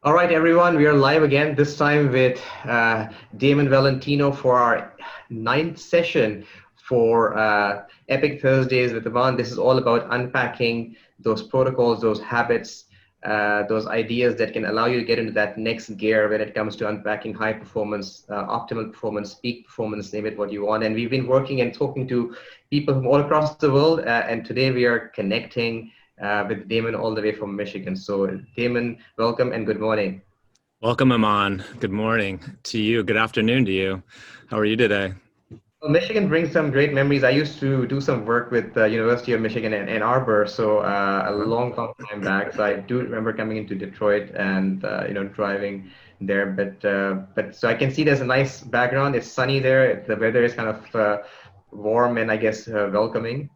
All right, everyone, we are live again, this time with Damon Valentino for our ninth session for Epiq Thursdays with Ivan. This is all about unpacking those protocols, those habits, those ideas that can allow you to get into that next gear when it comes to unpacking high performance, optimal performance, peak performance, name it what you want. And we've been working and talking to people from all across the world, and today we are connecting with Damon all the way from Michigan. So Damon, welcome and good morning. Welcome, Aman. Good morning to you. Good afternoon to you. How are you today? Well, Michigan brings some great memories. I used to do some work with the University of Michigan in Ann Arbor, so a long time back. So I do remember coming into Detroit and driving there. But so I can see there's a nice background. It's sunny there. The weather is kind of warm and I guess welcoming.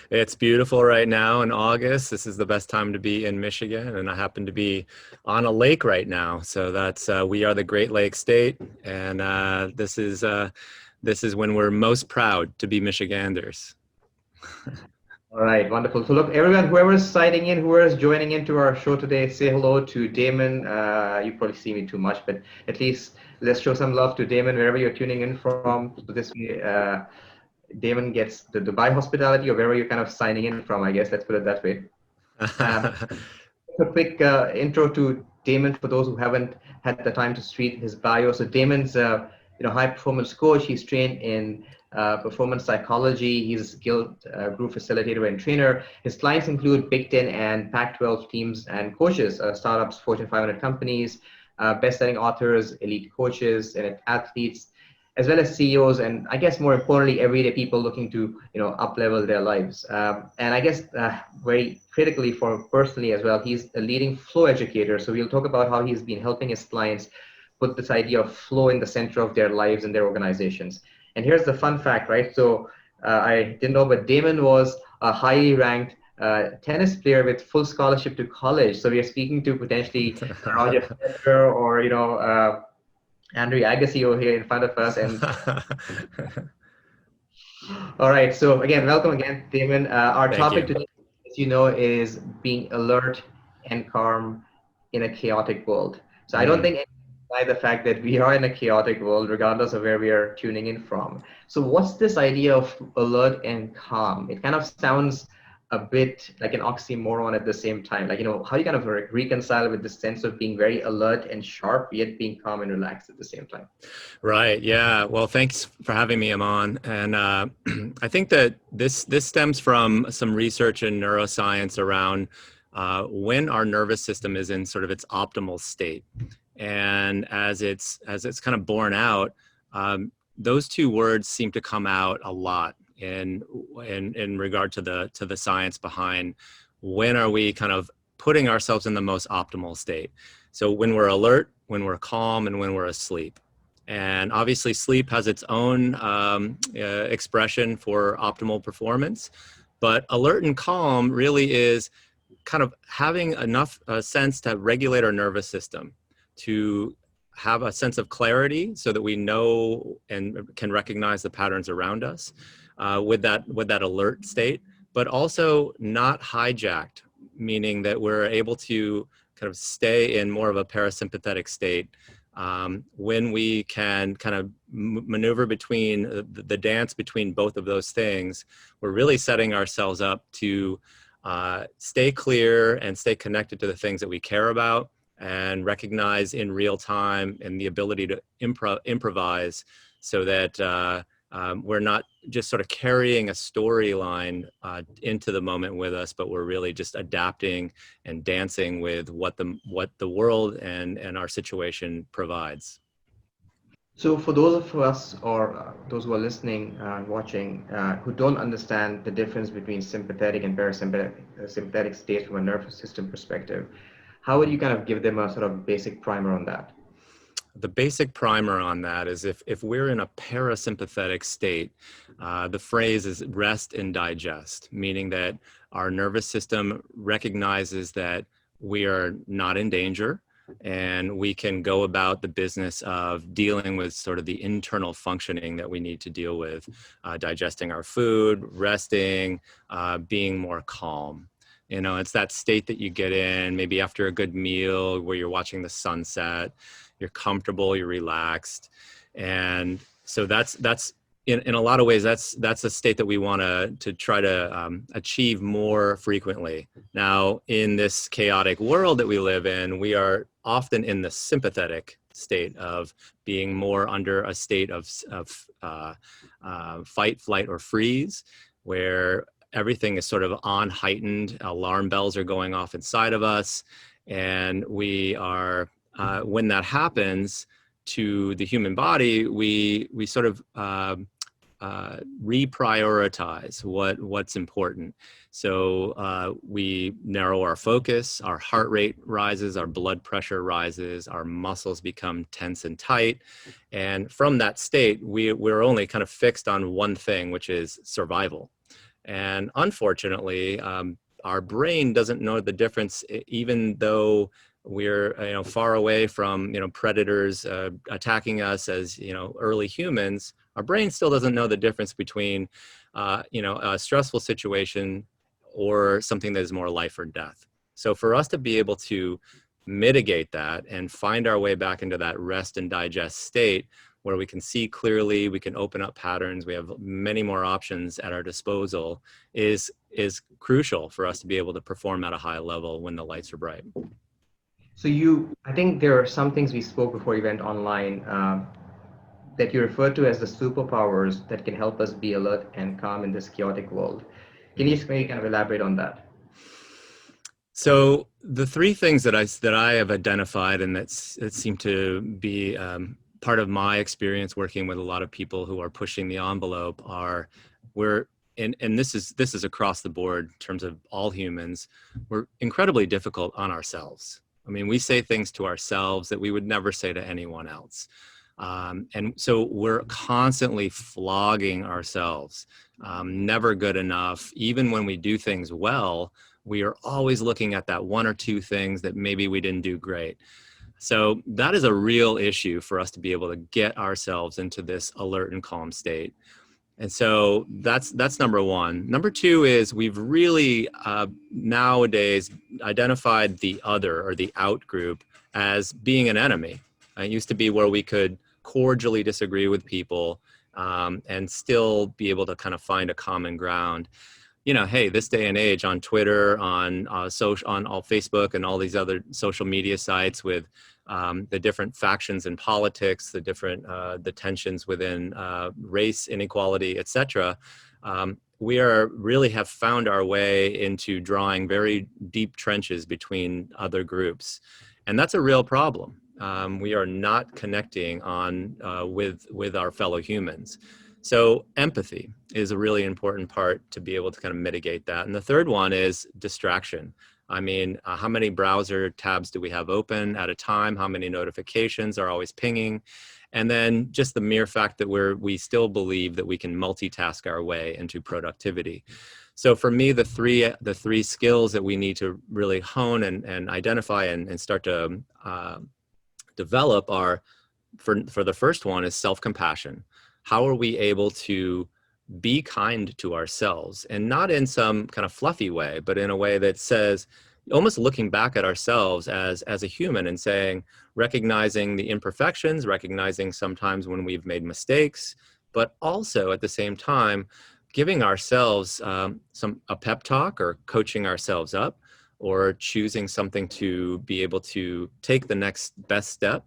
It's beautiful right now in August. This is the best time to be in Michigan, and I happen to be on a lake right now. So that's we are the Great Lakes state, and this is when we're most proud to be Michiganders. All right, wonderful. So look, everyone, whoever's signing in, whoever's joining into our show today, say hello to Damon. You probably see me too much, but at least let's show some love to Damon wherever you're tuning in from. So this way, Damon gets the Dubai hospitality or wherever you're kind of signing in from, I guess. Let's put it that way. A quick intro to Damon for those who haven't had the time to read his bio. So Damon's high performance coach. He's trained in performance psychology. He's a Guild group facilitator and trainer. His clients include Big Ten and Pac-12 teams and coaches, startups, Fortune 500 companies, best-selling authors, elite coaches, and athletes, as well as CEOs, and I guess more importantly, everyday people looking to up-level their lives. And I guess very critically for personally as well, he's a leading flow educator. So we'll talk about how he's been helping his clients put this idea of flow in the center of their lives and their organizations. And here's the fun fact, right? So I didn't know, but Damon was a highly ranked tennis player with full scholarship to college. So we are speaking to potentially Roger Federer or Andrew Agassi over here in front of us. And all right, so again, welcome again, Damon. Our topic today, as you know, is being alert and calm in a chaotic world. So I don't think any deny the fact that we are in a chaotic world, regardless of where we are tuning in from. So what's this idea of alert and calm? It kind of sounds a bit like an oxymoron at the same time. Like, how you kind of reconcile with this sense of being very alert and sharp, yet being calm and relaxed at the same time. Right. Yeah. Well, thanks for having me, Aman. And I think that this stems from some research in neuroscience around when our nervous system is in sort of its optimal state. And as it's kind of borne out, those two words seem to come out a lot in regard to the science behind when are we kind of putting ourselves in the most optimal state. So when we're alert, when we're calm, and when we're asleep. And obviously sleep has its own expression for optimal performance, but alert and calm really is kind of having enough sense to regulate our nervous system, to have a sense of clarity so that we know and can recognize the patterns around us with that alert state, but also not hijacked, meaning that we're able to kind of stay in more of a parasympathetic state when we can kind of maneuver between the dance between both of those things. We're really setting ourselves up to stay clear and stay connected to the things that we care about and recognize in real time, and the ability to improvise so that we're not just sort of carrying a storyline into the moment with us, but we're really just adapting and dancing with what the world and our situation provides. So for those of us or those who are listening, watching, who don't understand the difference between sympathetic and parasympathetic sympathetic states from a nervous system perspective, how would you kind of give them a sort of basic primer on that? The basic primer on that is if we're in a parasympathetic state, the phrase is rest and digest, meaning that our nervous system recognizes that we are not in danger, and we can go about the business of dealing with sort of the internal functioning that we need to deal with, digesting our food, resting, being more calm. You know, it's that state that you get in maybe after a good meal where you're watching the sunset, you're comfortable, you're relaxed. And so that's in a lot of ways, that's a state that we want to try to achieve more frequently. Now, in this chaotic world that we live in, we are often in the sympathetic state of being more under a state of fight, flight, or freeze, where everything is sort of on heightened, alarm bells are going off inside of us, and we are, when that happens to the human body, we sort of reprioritize what's important. So we narrow our focus, our heart rate rises, our blood pressure rises, our muscles become tense and tight. And from that state, we're only kind of fixed on one thing, which is survival. And unfortunately, our brain doesn't know the difference, even though we're far away from predators attacking us as early humans. Our brain still doesn't know the difference between a stressful situation or something that is more life or death. So for us to be able to mitigate that and find our way back into that rest and digest state where we can see clearly, we can open up patterns, we have many more options at our disposal, is crucial for us to be able to perform at a high level when the lights are bright. So I think there are some things we spoke before you went online that you referred to as the superpowers that can help us be alert and calm in this chaotic world. Can you just maybe kind of elaborate on that? So the three things that I have identified and that seem to be part of my experience working with a lot of people who are pushing the envelope are and this is across the board in terms of all humans, we're incredibly difficult on ourselves. I mean, we say things to ourselves that we would never say to anyone else. And so we're constantly flogging ourselves, never good enough. Even when we do things well, we are always looking at that one or two things that maybe we didn't do great. So that is a real issue for us to be able to get ourselves into this alert and calm state. And so that's number one. Number two is we've really nowadays identified the other or the out group as being an enemy. It used to be where we could cordially disagree with people and still be able to kind of find a common ground. Hey, this day and age on Twitter, on all Facebook and all these other social media sites with the different factions in politics, the different the tensions within race inequality, etc. We really have found our way into drawing very deep trenches between other groups, and that's a real problem. We are not connecting on with our fellow humans. So empathy is a really important part to be able to kind of mitigate that. And the third one is distraction. I mean, how many browser tabs do we have open at a time? How many notifications are always pinging? And then just the mere fact that we still believe that we can multitask our way into productivity. So for me, the three skills that we need to really hone and identify and start to develop are, for the first one, is self-compassion. How are we able to be kind to ourselves, and not in some kind of fluffy way, but in a way that says, almost looking back at ourselves as a human and saying, recognizing the imperfections, recognizing sometimes when we've made mistakes, but also at the same time, giving ourselves a pep talk or coaching ourselves up or choosing something to be able to take the next best step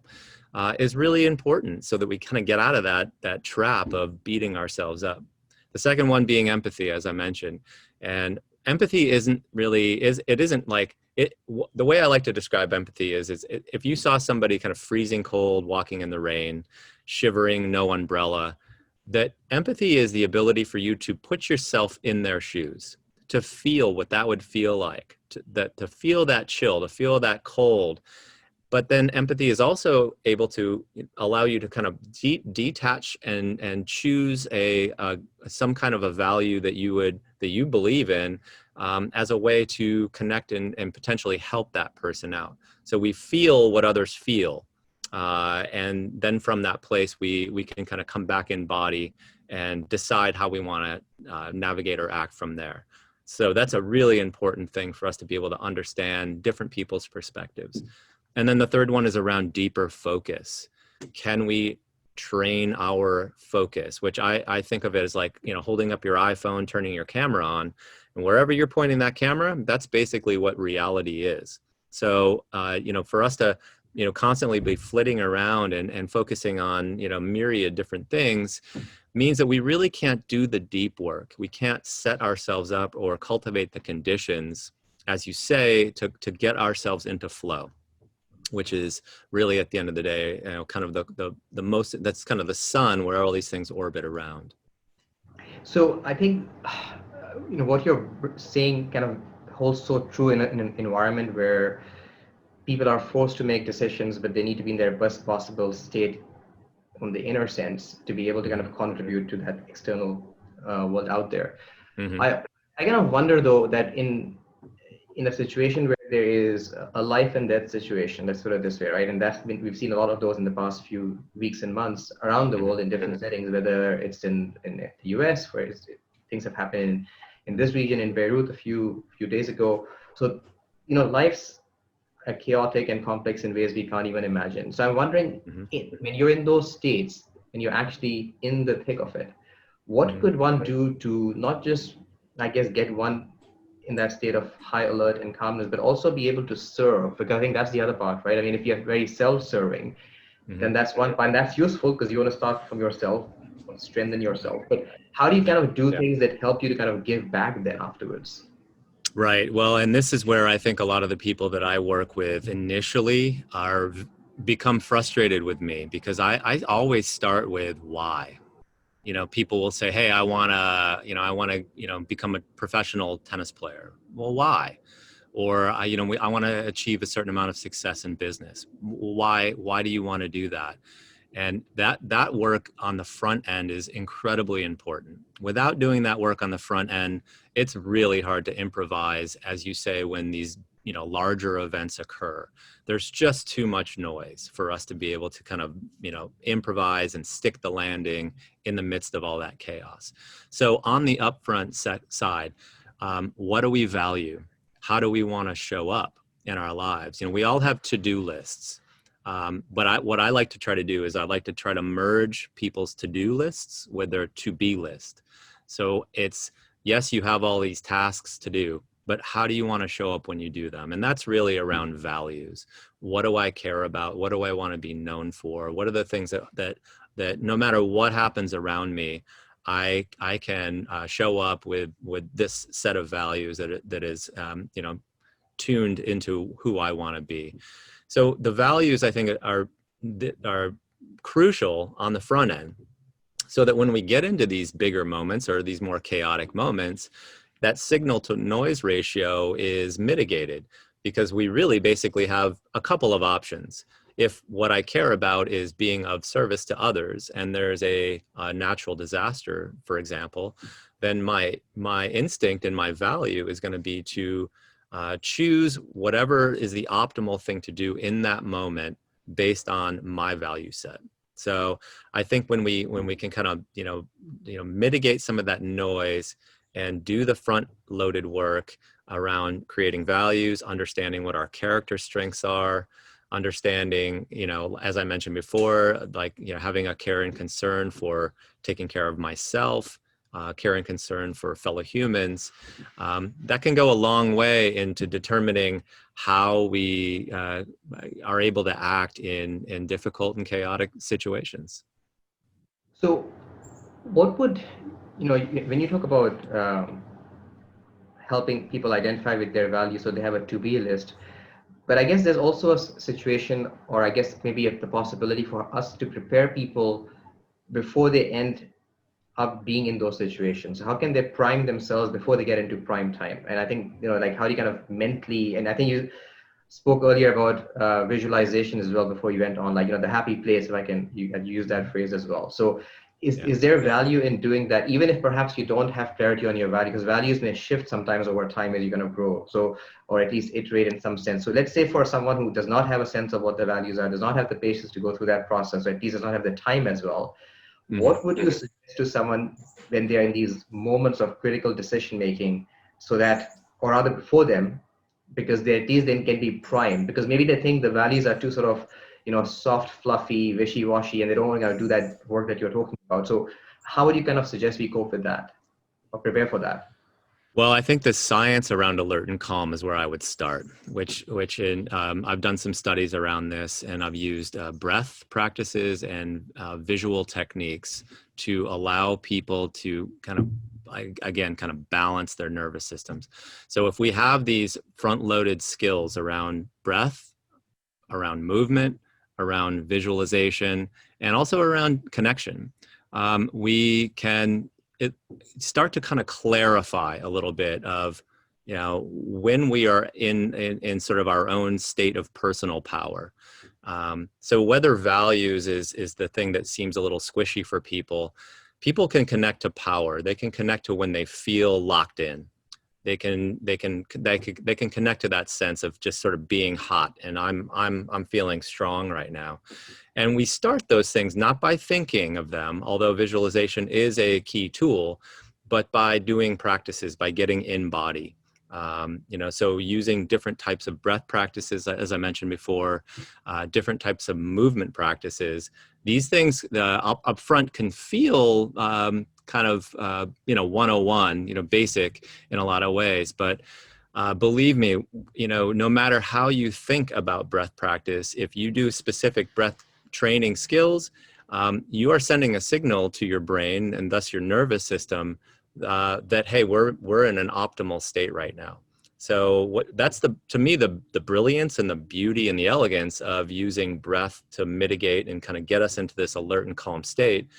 is really important so that we kind of get out of that trap of beating ourselves up. The second one being empathy, as I mentioned. And empathy isn't like it. The way I like to describe empathy is if you saw somebody kind of freezing cold, walking in the rain, shivering, no umbrella, that empathy is the ability for you to put yourself in their shoes, to feel what that would feel like, to feel that chill, to feel that cold. But then empathy is also able to allow you to kind of detach and choose some kind of a value that you believe in as a way to connect and potentially help that person out. So we feel what others feel, and then from that place we can kind of come back in body and decide how we want to navigate or act from there. So that's a really important thing for us to be able to understand different people's perspectives. And then the third one is around deeper focus. Can we train our focus, which I think of it as like, holding up your iPhone, turning your camera on, and wherever you're pointing that camera, that's basically what reality is. So, for us to, constantly be flitting around and focusing on, myriad different things means that we really can't do the deep work. We can't set ourselves up or cultivate the conditions, as you say, to get ourselves into flow, which is really at the end of the day, kind of the most, that's kind of the sun where all these things orbit around. So I think, what you're saying kind of holds so true in an environment where people are forced to make decisions, but they need to be in their best possible state on the inner sense to be able to kind of contribute to that external world out there. Mm-hmm. I kind of wonder though that in a situation where there is a life and death situation, let's put it this way, right? And we've seen a lot of those in the past few weeks and months around the world in different settings, whether it's in the US, where things have happened in this region, in Beirut a few days ago. So, life's chaotic and complex in ways we can't even imagine. So I'm wondering, when you're in those states and you're actually in the thick of it, what could one do to not just, I guess, get one in that state of high alert and calmness, but also be able to serve? Because I think that's the other part, right? I mean, if you're very self-serving, then that's one part, and that's useful because you want to start from yourself, strengthen yourself. But how do you kind of do things that help you to kind of give back then afterwards? Right. Well, and this is where I think a lot of the people that I work with initially become frustrated with me, because I always start with why. People will say, "Hey, I want to become a professional tennis player." Well, why? Or I want to achieve a certain amount of success in business. Why do you want to do that? And that work on the front end is incredibly important. Without doing that work on the front end, it's really hard to improvise, as you say, when these larger events occur. There's just too much noise for us to be able to kind of improvise and stick the landing in the midst of all that chaos. So on the upfront side, what do we value? How do we want to show up in our lives? We all have to-do lists. But what I like to try to do is I like to try to merge people's to-do lists with their to-be list. So it's, yes, you have all these tasks to do, but how do you want to show up when you do them? And that's really around values. What do I care about? What do I want to be known for? What are the things that no matter what happens around me, I can show up with this set of values that is tuned into who I want to be. So the values, I think, are crucial on the front end, so that when we get into these bigger moments or these more chaotic moments, that signal to noise ratio is mitigated, because we really basically have a couple of options. If what I care about is being of service to others, and there's a natural disaster, for example, then my instinct and my value is going to be to choose whatever is the optimal thing to do in that moment based on my value set. So I think when we can kind of mitigate some of that noise and do the front loaded work around creating values, understanding what our character strengths are, understanding, as I mentioned before, like, having a care and concern for taking care of myself, care and concern for fellow humans, that can go a long way into determining how we are able to act in difficult and chaotic situations. So what would, when you talk about helping people identify with their values so they have a to-be list, but I guess there's also a situation, or I guess maybe the possibility for us to prepare people before they end up being in those situations. How can they prime themselves before they get into prime time? And I think, like, how do you kind of mentally, and I think you spoke earlier about visualization as well before you went on, like, the happy place, if I can use that phrase as well. So is there value in doing that, even if perhaps you don't have clarity on your value, because values may shift sometimes over time as you're going to grow, so, or at least iterate in some sense. So let's say for someone who does not have a sense of what the values are, does not have the patience to go through that process, or at least does not have the time as well, what would you suggest to someone when they're in these moments of critical decision making, so that, or rather before them, because they at least then can be primed, because maybe they think the values are too sort of, soft, fluffy, wishy-washy, and they don't want to do that work that you're talking about. So how would you kind of suggest we cope with that or prepare for that? Well, I think the science around alert and calm is where I would start, I've done some studies around this, and I've used breath practices and visual techniques to allow people to kind of, again, kind of balance their nervous systems. So if we have these front-loaded skills around breath, around movement, around visualization, and also around connection, we can start to kind of clarify a little bit of, when we are in sort of our own state of personal power. So whether values is the thing that seems a little squishy for people, people can connect to power. They can connect to when they feel locked in. They can connect to that sense of just sort of being hot, and I'm feeling strong right now. And we start those things not by thinking of them, although visualization is a key tool, but by doing practices, by getting in body. So using different types of breath practices, as I mentioned before, different types of movement practices. These things up front can feel kind of 101, basic in a lot of ways, but believe me, no matter how you think about breath practice, if you do specific breath training skills, you are sending a signal to your brain and thus your nervous system that, hey, we're in an optimal state right now. So that's to me the brilliance and the beauty and the elegance of using breath to mitigate and kind of get us into this alert and calm state,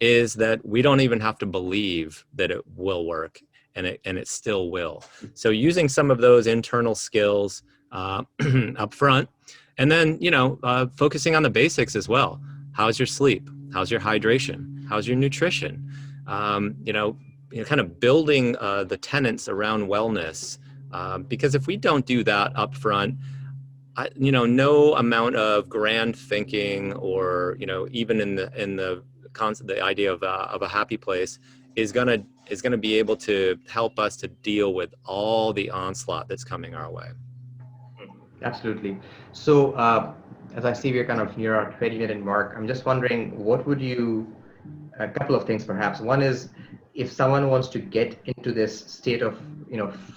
is that we don't even have to believe that it will work, and it still will. So using some of those internal skills up front, and then focusing on the basics as well. How's your sleep? How's your hydration? How's your nutrition? Kind of building the tenets around wellness, because if we don't do that up front, no amount of grand thinking, or even in the concept, the idea of a happy place is gonna be able to help us to deal with all the onslaught that's coming our way. Absolutely. So, as I see we're kind of near our 20-minute mark, I'm just wondering, a couple of things perhaps. One is, if someone wants to get into this state of,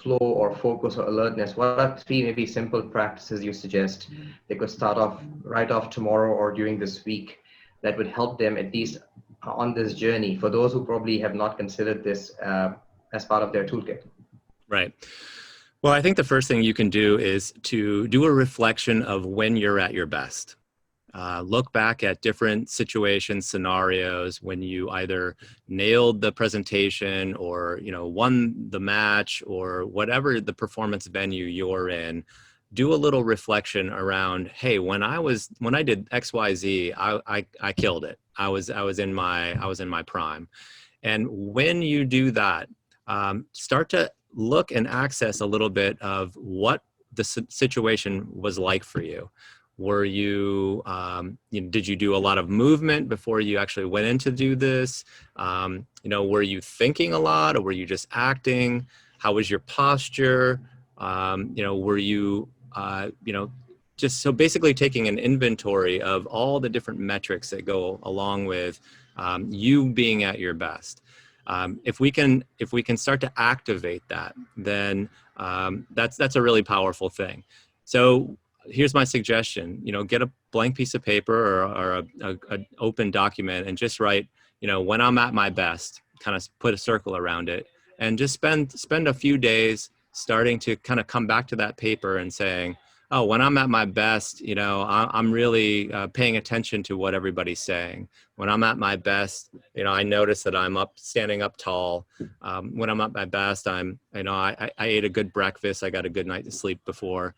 flow or focus or alertness, what are three maybe simple practices you suggest they could start off right off tomorrow or during this week that would help them at least on this journey, for those who probably have not considered this as part of their toolkit? Right. Well, I think the first thing you can do is to do a reflection of when you're at your best. Look back at different situations, scenarios, when you either nailed the presentation or, won the match, or whatever the performance venue you're in. Do a little reflection around, hey, when I did XYZ, I killed it. I was in my prime. And when you do that, start to look and access a little bit of what the situation was like for you. Were you, did you do a lot of movement before you actually went in to do this? Were you thinking a lot, or were you just acting? How was your posture? Were you, just so basically taking an inventory of all the different metrics that go along with you being at your best. If we can start to activate that, then that's a really powerful thing. So here's my suggestion: get a blank piece of paper or an open document, and just write, when I'm at my best. Kind of put a circle around it, and just spend a few days starting to kind of come back to that paper and saying, oh, when I'm at my best, I'm really paying attention to what everybody's saying. When I'm at my best, I notice that I'm standing up tall. When I'm at my best, I ate a good breakfast. I got a good night to sleep before.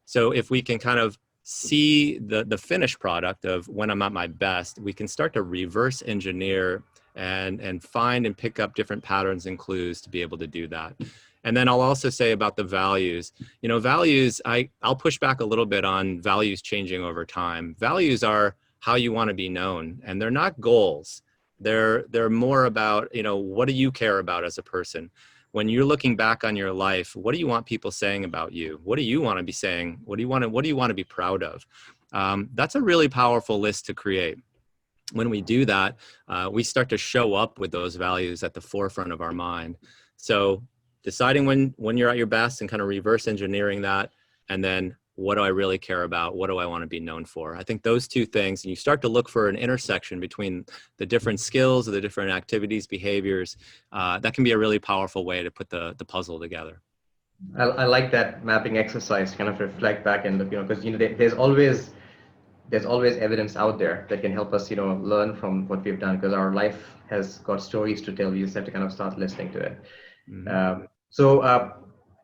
So if we can kind of see the finished product of when I'm at my best, we can start to reverse engineer and find and pick up different patterns and clues to be able to do that. And then I'll also say about the values. Values, I'll push back a little bit on values changing over time. Values are how you want to be known, and they're not goals. They're more about, what do you care about as a person? when you're looking back on your life, what do you want people saying about you? What do you want to be saying? What do you want to be proud of? That's a really powerful list to create. When we do that, we start to show up with those values at the forefront of our mind. So deciding when you're at your best and kind of reverse engineering that, and then what do I really care about? What do I want to be known for? I think those two things, and you start to look for an intersection between the different skills or the different activities, behaviors, that can be a really powerful way to put the puzzle together. I like that mapping exercise to kind of reflect back and look, because there's always evidence out there that can help us, learn from what we've done, because our life has got stories to tell. We just have to kind of start listening to it. Mm-hmm. So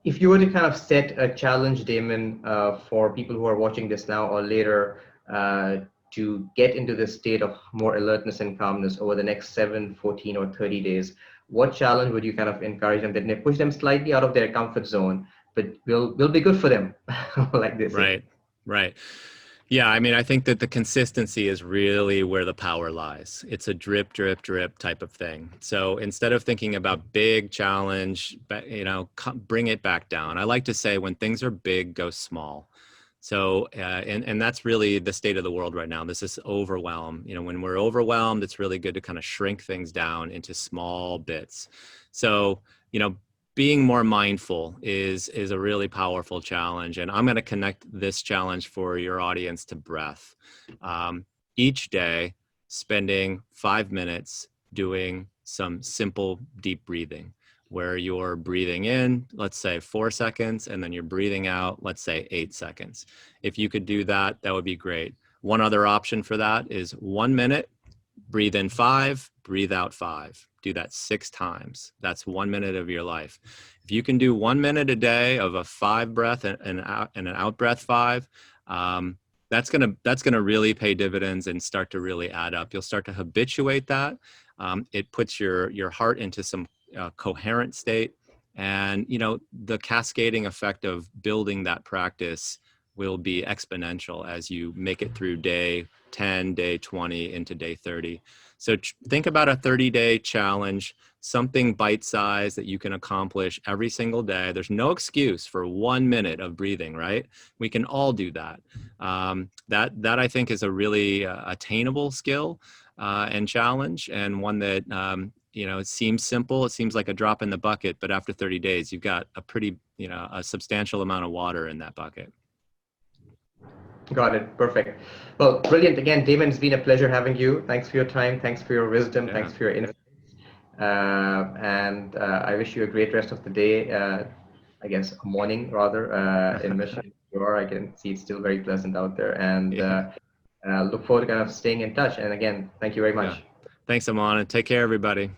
if you were to kind of set a challenge, Damon, for people who are watching this now or later, to get into this state of more alertness and calmness over the next 7, 14, or 30 days, what challenge would you kind of encourage them that may push them slightly out of their comfort zone, but will be good for them, like this? Right. Yeah, I mean, I think that the consistency is really where the power lies. It's a drip, drip, drip type of thing. So instead of thinking about big challenge, bring it back down. I like to say when things are big, go small. So, and that's really the state of the world right now. This is overwhelm. When we're overwhelmed, it's really good to kind of shrink things down into small bits. So, being more mindful is a really powerful challenge. And I'm going to connect this challenge for your audience to breath. Each day, spending 5 minutes doing some simple deep breathing, where you're breathing in, let's say 4 seconds, and then you're breathing out, let's say 8 seconds. If you could do that, that would be great. One other option for that is 1 minute, breathe in 5, breathe out 5. Do that 6 times. That's 1 minute of your life. If you can do 1 minute a day of a 5 breath and an out breath 5, that's gonna really pay dividends and start to really add up. You'll start to habituate that. It puts your heart into some coherent state, and the cascading effect of building that practice will be exponential as you make it through day 10, day 20, into day 30. So think about a 30-day challenge, something bite-sized that you can accomplish every single day. There's no excuse for 1 minute of breathing, right? We can all do that. That I think is a really attainable skill and challenge, and one that it seems simple. It seems like a drop in the bucket, but after 30 days, you've got a pretty, a substantial amount of water in that bucket. Got it. Perfect. Well, brilliant. Again, Damon, it's been a pleasure having you. Thanks for your time. Thanks for your wisdom. Yeah. Thanks for your insights. And I wish you a great rest of the day. I guess a morning rather in Michigan. I can see it's still very pleasant out there, and look forward to kind of staying in touch. And again, thank you very much. Yeah. Thanks, Aman, and take care, everybody.